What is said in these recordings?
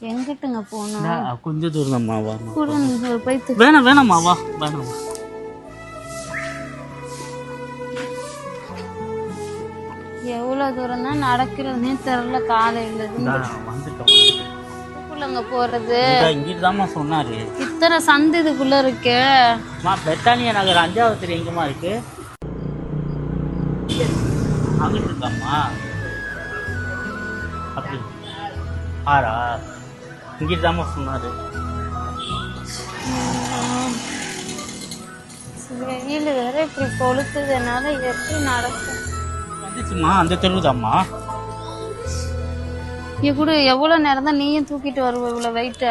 எங்கிட்டுங்க போகணும்? கொஞ்சம் தூரம் தான்மா. வா போயிட்டு வேணாம்மா வா வேணாம்மா. எவ்வளோ தூரம் தான் நடக்கிறதுனே தெரியல. காலையில வந்துட்டோம் போறது. இங்கிட்டு தான்மா சொன்னாரு. இத்தனை சந்து இதுக்குள்ள இருக்கு. பெத்தானியா நகர் 5வது தெரு எங்கம்மா இருக்கு? அங்கிட்டு இருக்காம்மா. அப்படி ஆறா? இங்கிட்டு தாம்மா சொன்னாரு. வெயில் வேற இப்படி கொளுத்துதுனால எப்படி நடக்கும்? வந்துச்சுமா, அந்த தெரு தாம்மா. இங்க கூட எவ்வளவு நேரம் தான் நீயும் தூக்கிட்டு வருவ இவ்வளவு வெயிட்ட?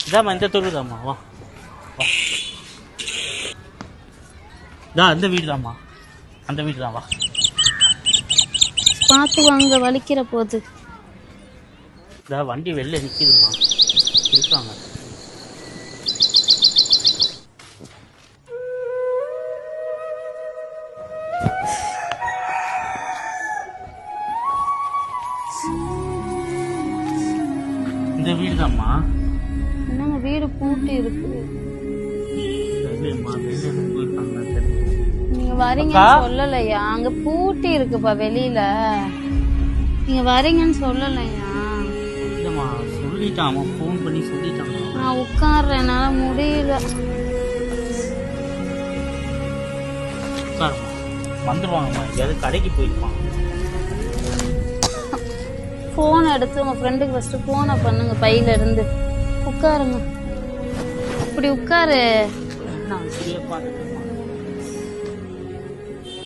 இதாம்மா இந்த தெரு தாம்மா. வா அந்த வீடு தாம்மா. அந்த வீடு தான். வா பார்த்து வாங்க, வலிக்கிற போது. வண்டி வெளில நிற்கிதுமா, இருக்காங்க. இந்த வீடு தாம்மா. என்னங்க வீடு பூட்டி இருக்கு? நீங்க வரீங்கன்னு சொல்லலையா? அங்க பூட்டி இருக்குப்பா வெளியில. நீங்க வரீங்கன்னு சொல்லலையா? இல்லம்மா சொல்லிட்டான், ஃபோன் பண்ணி சொல்லிட்டான். நான் உட்கார்றேன், என்னால முடியல. வந்துருவாங்கம்மா. எங்கேயாவது கடைக்கு போயிருப்பாங்க. ஃபோன் எடுத்து உங்க ஃப்ரெண்டுக்கு ஃபர்ஸ்ட் ஃபோனை பண்ணுங்க பையில இருந்து. உட்காருங்க, அப்படி உட்காரு. நான் சரியா பார்த்து